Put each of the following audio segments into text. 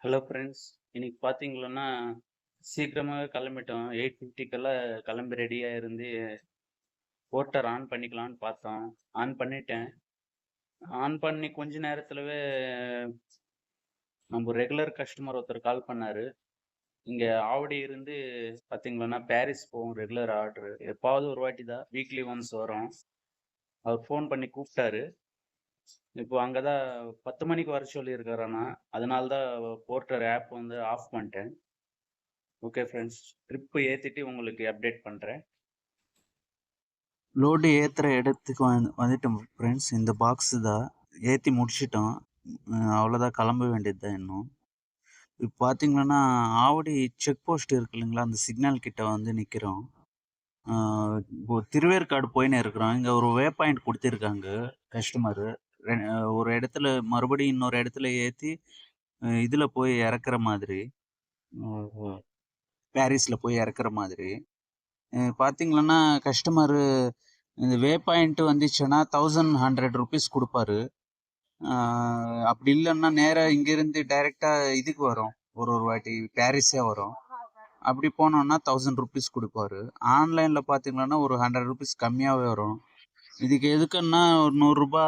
Hello friends. இன்னைக்கு பார்த்தீங்கன்னா, சீக்கிரமாவே கிளம்பிட்டோம். 8:50க்கெல்லாம் கிளம்பி ரெடியா இருந்து போர்ட்டர் ஆன் பண்ணிக்கலான்னு பார்த்தோம். ஆன் பண்ணிட்டேன். ஆன் பண்ணி கொஞ்ச நேரத்திலவே நம்ம ரெகுலர் கஸ்டமர் ஒருத்தர் கால் பண்ணாரு. இங்க ஆவடி இருந்து பார்த்தீங்கன்னா, பாரிஸ் போகும் ரெகுலர் ஆர்டரு. எப்பாவது ஒரு வாட்டி தான். வீக்லி ஒன்ஸ் வரும். அவர் ஃபோன் பண்ணி கூப்பிட்டாரு. இப்போ அங்க தான் 10 மணிக்கு வர சொல்லியிருக்காரு ஆனா. அதனால தான் போர்ட்டர் ஆப் வந்து ஆஃப் பண்ணிட்டேன். Okay friends. ட்ரிப் ஏத்திட்டு உங்களுக்கு அப்டேட் பண்றேன். லோடு ஏற்றுற இடத்துக்கு வந்துட்டோம் ஃப்ரெண்ட்ஸ். இந்த பாக்ஸு தான் ஏற்றி முடிச்சிட்டோம். அவ்வளோதான், கிளம்ப வேண்டியது தான் இன்னும். இப்போ பார்த்தீங்கன்னா ஆவடி செக் போஸ்ட் இருக்கு இல்லைங்களா, அந்த சிக்னல் கிட்ட வந்து நிற்கிறோம். இப்போ திருவேற்காடு போயின்னு இருக்கிறோம். இங்கே ஒரு வே பாயிண்ட் கொடுத்துருக்காங்க கஸ்டமரு. ஒரு இடத்துல மறுபடியும் இன்னொரு இடத்துல ஏற்றி இதில் போய் இறக்குற மாதிரி, பாரிஸில் போய் இறக்குற மாதிரி. பார்த்தீங்கன்னா கஸ்டமரு இந்த வே பாயிண்ட் வந்துச்சுன்னா 1100 கொடுப்பாரு. அப்படி இல்லைன்னா நேராக இங்கேருந்து டைரெக்டாக இதுக்கு வரும். ஒரு ஒரு வாட்டி பாரிஸே வரும். அப்படி போனோம்னா 1000 கொடுப்பாரு. ஆன்லைனில் பார்த்தீங்கன்னா ஒரு 100 கம்மியாகவே வரும். இதுக்கு எதுக்குன்னா ஒரு 100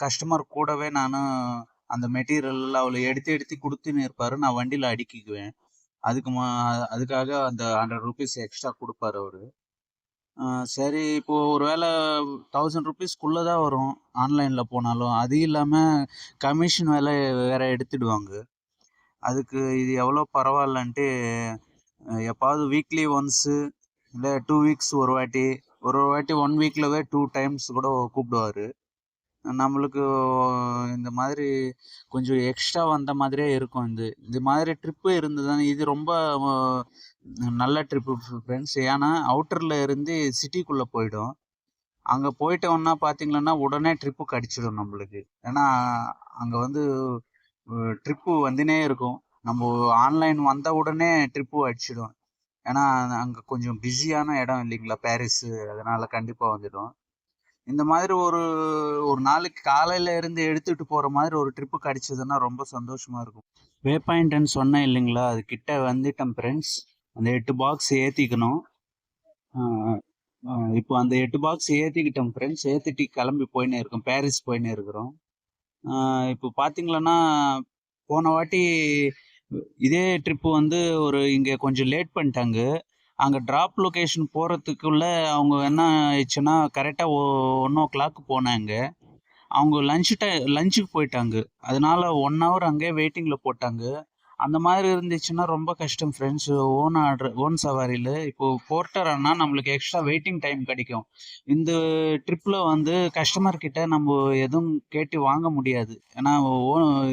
கஸ்டமர் கூடவே நான் அந்த மெட்டீரியல் அவளை எடுத்து எடுத்து கொடுத்துன்னு இருப்பாரு. நான் வண்டியில் அடுக்கிக்குவேன். அதுக்காக அந்த 100 எக்ஸ்ட்ரா கொடுப்பாரு அவரு. சரி, இப்போ ஒரு வேளை 1000 தான் வரும் ஆன்லைனில் போனாலும். அது இல்லாமல் கமிஷன் வேலை வேற எடுத்துடுவாங்க. அதுக்கு இது எவ்வளோ பரவாயில்லன்ட்டு எப்பாவது வீக்லி ஒன்ஸு இல்லை 2 வீக்ஸ் ஒரு வாட்டி, ஒரு வாட்டி 1 வீக்லவே 2 டைம்ஸ் கூட கூப்பிடுவாரு. நம்மளுக்கு இந்த மாதிரி கொஞ்சம் எக்ஸ்ட்ரா வந்த மாதிரியே இருக்கும். இது மாதிரி ட்ரிப்பு இருந்ததுன்னா இது ரொம்ப நல்ல ட்ரிப்பு ஃப்ரெண்ட்ஸ். ஏன்னா அவுட்டரில் இருந்து சிட்டிக்குள்ளே போயிடும். அங்கே போயிட்டோம்னா பார்த்தீங்கன்னா உடனே ட்ரிப்பு கிடச்சிடும் நம்மளுக்கு. ஏன்னா அங்கே வந்து ட்ரிப்பு வந்துனே இருக்கும். நம்ம ஆன்லைன் வந்த உடனே ட்ரிப்பு அடிச்சிடும். ஏன்னா அங்கே கொஞ்சம் பிஸியான இடம் இல்லைங்களா பாரிஸு, அதனால கண்டிப்பாக வந்துடும். இந்த மாதிரி ஒரு ஒரு நாளைக்கு காலையில இருந்து எடுத்துட்டு போற மாதிரி ஒரு ட்ரிப்பு கிடைச்சதுன்னா ரொம்ப சந்தோஷமா இருக்கும். வே பாயிண்ட்னு சொன்னேன் இல்லைங்களா, அது கிட்ட வந்துட்டேன் ஃப்ரெண்ட்ஸ். அந்த 8 பாக்ஸ் ஏற்றிக்கணும். இப்போ அந்த 8 பாக்ஸ் ஏற்றிக்கிட்டோம் ஃப்ரெண்ட்ஸ். ஏற்றிட்டு கிளம்பி போயின்னே இருக்கோம், பாரிஸ் போயின்னே இருக்கிறோம். இப்போ பார்த்தீங்களன்னா போன வாட்டி இதே ட்ரிப்பு வந்து ஒரு இங்கே கொஞ்சம் லேட் பண்ணிட்டாங்க. அங்கே ட்ராப் லொக்கேஷன் போகிறதுக்குள்ள அவங்க என்ன ஆயிடுச்சுன்னா கரெக்டாக 1:00 போனாங்க. அவங்க லஞ்சுக்கு போயிட்டாங்க. அதனால 1 ஹவர் அங்கேயே வெயிட்டிங்கில் போட்டாங்க. அந்த மாதிரி இருந்துச்சுன்னா ரொம்ப கஷ்டம் ஃப்ரெண்ட்ஸ். ஓன் சவாரியில் இப்போ போர்ட்டர் ஆனால் நம்மளுக்கு எக்ஸ்ட்ரா வெயிட்டிங் டைம் கிடைக்கும். இந்த ட்ரிப்பில் வந்து கஸ்டமர் கிட்ட நம்ம எதுவும் கேட்டு வாங்க முடியாது. ஏன்னா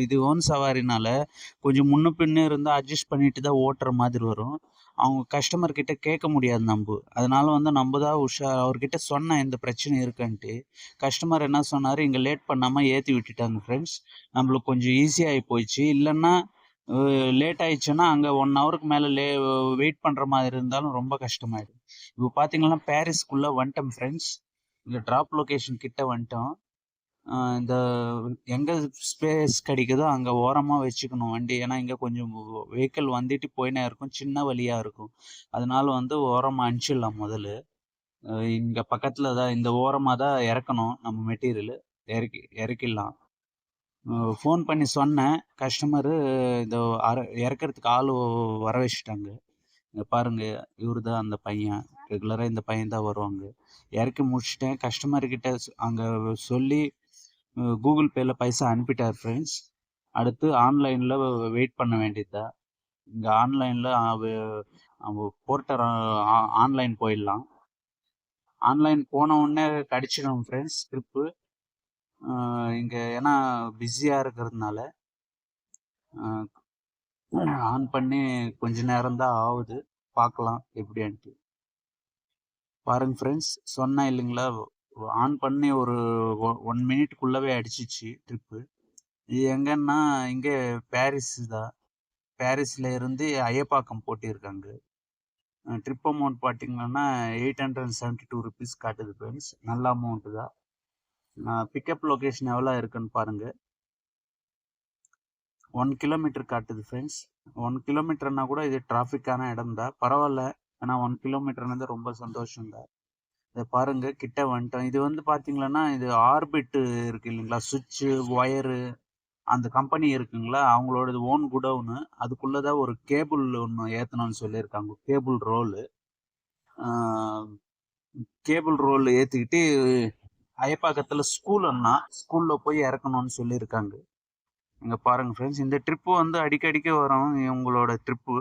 இது ஓன் சவாரினால கொஞ்சம் முன்ன பின்ன இருந்தால் அட்ஜஸ்ட் பண்ணிட்டு தான் ஓட்டுற மாதிரி வரும். அவங்க கஸ்டமர் கிட்ட கேட்க முடியாது நம்ம. அதனால வந்து நம்ம தான் அவர்கிட்ட சொன்னேன் இந்த பிரச்சனை இருக்குன்ட்டு. கஸ்டமர் என்ன சொன்னார், இங்கே லேட் பண்ணாமல் ஏற்றி விட்டுட்டாங்க ஃப்ரெண்ட்ஸ். நம்மளுக்கு கொஞ்சம் ஈஸியாகி போயிடுச்சு. இல்லைன்னா லேட் ஆயிடுச்சுன்னா அங்கே 1 ஹவருக்கு மேலே வெயிட் பண்ணுற மாதிரி இருந்தாலும் ரொம்ப கஷ்டமாயிடும். இப்போ பார்த்தீங்கன்னா பாரிஸ்க்குள்ளே வந்துட்டோம் ஃப்ரெண்ட்ஸ். இங்கே ட்ராப் லொக்கேஷன் கிட்ட வந்துட்டோம். இந்த எங்கே ஸ்பேஸ் கிடைக்குதோ அங்கே ஓரமாக வச்சுக்கணும் வண்டி. ஏன்னா இங்கே கொஞ்சம் வெஹிக்கிள் வந்துட்டு போயினே இருக்கும், சின்ன வழியாக இருக்கும். அதனால வந்து ஓரமாக அனுப்பிச்சிடலாம் முதல்ல. இங்கே பக்கத்தில் தான் இந்த ஓரமாக தான் இறக்கணும் நம்ம மெட்டீரியல். இறக்கிடலாம். ஃபோன் பண்ணி சொன்னேன். கஸ்டமரு இந்த இறக்கிறதுக்கு ஆள் வர வச்சுட்டாங்க. இங்கே பாருங்க, இவரு தான் அந்த பையன். ரெகுலராக இந்த பையன் தான் வருவாங்க. இறக்கி முடிச்சிட்டேன். கஸ்டமர்கிட்ட அங்கே சொல்லி கூகுள் பேல பைசா அனுப்பிட்டார் ஃப்ரெண்ட்ஸ். அடுத்து ஆன்லைனில் வெயிட் பண்ண வேண்டியது தான். இங்கே ஆன்லைனில் போர்ட்டர் ஆன்லைன் போயிடலாம். ஆன்லைன் போன உடனே கிடச்சிடும் ஃப்ரெண்ட்ஸ் ட்ரிப்பு. இங்கே ஏன்னா பிஸியாக இருக்கிறதுனால ஆன் பண்ணி கொஞ்ச நேரம் தான் ஆகுது. பார்க்கலாம் எப்படின்ட்டு. பாருங்க ஃப்ரெண்ட்ஸ், சொன்னேன் இல்லைங்களா, ஆன் பண்ணி ஒரு 1 மினிட்குள்ளவே அடிச்சிச்சு ட்ரிப்பு. இது எங்கன்னா இங்கே பாரிஸ் தான். பாரிஸில் இருந்து அயப்பாக்கம் போட்டிருக்காங்க. ட்ரிப் அமௌண்ட் பார்த்தீங்கன்னா 872 ருபீஸ் காட்டுது ஃப்ரெண்ட்ஸ். நல்ல அமௌண்ட்டு தான். பிக்கப் லொக்கேஷன் எவ்வளோ இருக்குன்னு பாருங்கள். 1 கிலோமீட்டர் காட்டுது ஃப்ரெண்ட்ஸ். 1 கிலோமீட்டர்னா கூட இது டிராஃபிக்கான இடம் தான், பரவாயில்ல. ஏன்னா 1 கிலோமீட்டர்னது ரொம்ப சந்தோஷம் தான். இதை பாருங்க, கிட்ட வந்துட்டோம். இது வந்து பாத்தீங்கன்னா இது ஆர்பிட் இருக்கு இல்லைங்களா, சுவிட்சு ஒயரு அந்த கம்பெனி இருக்குங்களா, அவங்களோட ஓன் குடவுனு. அதுக்குள்ளதான் ஒரு கேபிள் ஒன்று ஏத்தணும்னு சொல்லியிருக்காங்க, கேபிள் ரோலு. கேபிள் ரோல் ஏத்திக்கிட்டு அயப்பாக்கத்துல ஸ்கூல்ல போய் இறக்கணும்னு சொல்லியிருக்காங்க. இங்க பாருங்க ஃப்ரெண்ட்ஸ், இந்த ட்ரிப்பு வந்து அடிக்கடிக்கு வரும். இவங்களோட ட்ரிப்பு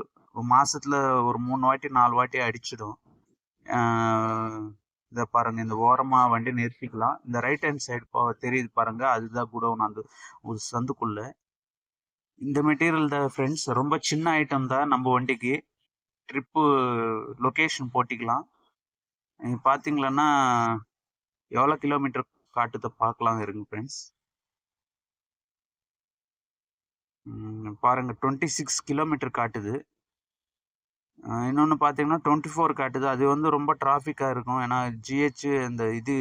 மாசத்துல ஒரு 3 வாட்டி 4 வாட்டி அடிச்சிடும். இதை பாருங்க, இந்த ஓரமா வண்டி நிறுத்திக்கலாம். இந்த ரைட் ஹேண்ட் சைடு தெரியுது பாருங்க, அதுதான் குடவுன், அந்த ஒரு சந்துக்குள்ள. இந்த மெட்டீரியல் தான் ஃப்ரெண்ட்ஸ், ரொம்ப சின்ன ஐட்டம் தான் நம்ம வண்டிக்கு. ட்ரிப்பு லொகேஷன் போட்டிக்கலாம். நீங்க பாத்தீங்களன்னா எவ்வளோ கிலோமீட்டர் காட்டுதை பார்க்கலாம் இருங்க ஃப்ரெண்ட்ஸ். பாருங்க 26 கிலோமீட்டர் காட்டுது. இன்னொன்று பார்த்தீங்கன்னா 24 காட்டுது. அது வந்து ரொம்ப டிராஃபிக்காக இருக்கும். ஏன்னா ஜிஹெச் இந்த இது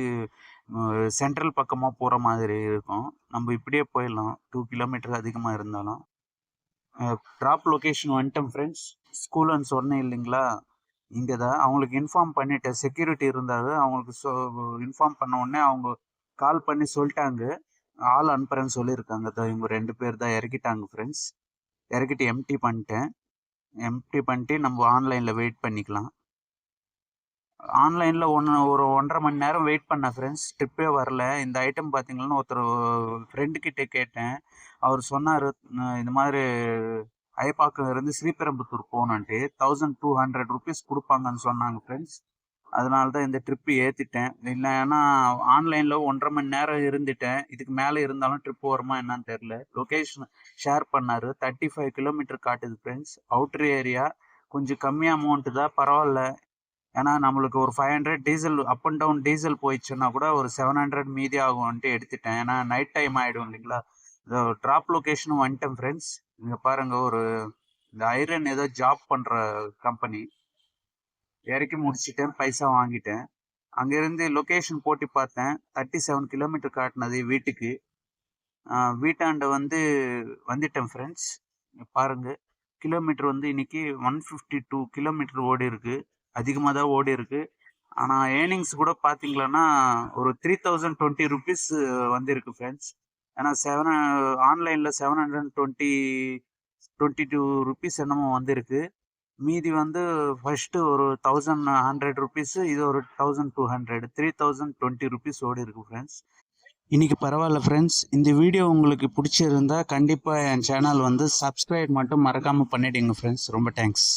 சென்ட்ரல் பக்கமாக போகிற மாதிரி இருக்கும். நம்ம இப்படியே போயிடலாம் 2 கிலோமீட்டர் அதிகமாக இருந்தாலும். ட்ராப் லொக்கேஷன் வந்துட்டோம் ஃப்ரெண்ட்ஸ். ஸ்கூல்னு சொன்னேன் இல்லைங்களா, இங்கே தான். அவங்களுக்கு இன்ஃபார்ம் பண்ணிட்டேன், செக்யூரிட்டி இருந்தாங்க. அவங்களுக்கு இன்ஃபார்ம் பண்ண உடனே அவங்க கால் பண்ணி சொல்லிட்டாங்க, ஆள் அனுப்புறேன்னு சொல்லியிருக்காங்க. இவங்க 2 பேர் தான் இறக்கிட்டாங்க ஃப்ரெண்ட்ஸ். இறக்கிட்டு எம்டி பண்ணிட்டு நம்ம ஆன்லைனில் வெயிட் பண்ணிக்கலாம். ஆன்லைனில் ஒரு 1.5 மணி நேரம் வெயிட் பண்ணேன் ஃப்ரெண்ட்ஸ், ட்ரிப்பே வரல. இந்த ஐட்டம் பார்த்தீங்கன்னா ஒருத்தர் ஃப்ரெண்டு கிட்டே கேட்டேன். அவர் சொன்னார், இந்த மாதிரி அயப்பாக்கம் இருந்து ஸ்ரீபெரும்புத்தூர் போகணுன்ட்டு 1200 ருபீஸ் கொடுப்பாங்கன்னு சொன்னாங்க ஃப்ரெண்ட்ஸ். அதனால தான் இந்த ட்ரிப்பு ஏற்றிட்டேன். இல்லைன்னா ஆன்லைனில் 1.5 மணி நேரம் இருந்துட்டேன். இதுக்கு மேலே இருந்தாலும் ட்ரிப்பு வருமா என்னன்னு தெரில. லொக்கேஷன் ஷேர் பண்ணார், 35 கிலோமீட்டர் காட்டுது ஃப்ரெண்ட்ஸ். அவுட்ரு ஏரியா, கொஞ்சம் கம்மி அமௌண்ட்டு தான், பரவாயில்ல. ஏன்னா நம்மளுக்கு ஒரு 500 diesel up and down diesel போயிடுச்சுன்னா கூட ஒரு 700 மீதி ஆகும்ன்ட்டு எடுத்துட்டேன். ஏன்னா நைட் டைம் ஆகிடும் இல்லைங்களா. இந்த ட்ராப் லொக்கேஷனும் வந்துட்டேன் ஃப்ரெண்ட்ஸ். இங்கே பாருங்கள், இந்த ஐரன் ஏதோ ஜாப் பண்ணுற கம்பெனி. இறக்கி முடிச்சிட்டேன், பைசா வாங்கிட்டேன். அங்கேருந்து லொக்கேஷன் போட்டு பார்த்தேன், 37 கிலோமீட்டர் காட்டினது வீட்டுக்கு. வீட்டாண்ட வந்துட்டேன் ஃப்ரெண்ட்ஸ். பாருங்க, கிலோமீட்டர் வந்து இன்னைக்கு 152 கிலோமீட்டர் ஓடி இருக்கு. அதிகமாக தான் ஓடி இருக்கு. ஆனால் ஏர்னிங்ஸ் கூட பார்த்தீங்களன்னா ஒரு 3020 ருபீஸ் வந்துருக்கு ஃப்ரெண்ட்ஸ். ஏன்னா ஆன்லைனில் 722 ருபீஸ் என்னமோ வந்திருக்கு. மீதி ஃபர்ஸ்ட் ஒரு 1100 ருபீஸ், இது ஒரு 1200, 3020 ருபீஸ் ஓடி இருக்கு ஃப்ரெண்ட்ஸ். இன்னைக்கு பரவாயில்ல ஃப்ரெண்ட்ஸ். இந்த வீடியோ உங்களுக்கு பிடிச்சிருந்தா கண்டிப்பாக என் சேனல் சப்ஸ்கிரைப் மட்டும் மறக்காமல் பண்ணிடுங்க ஃப்ரெண்ட்ஸ். ரொம்ப தேங்க்ஸ்.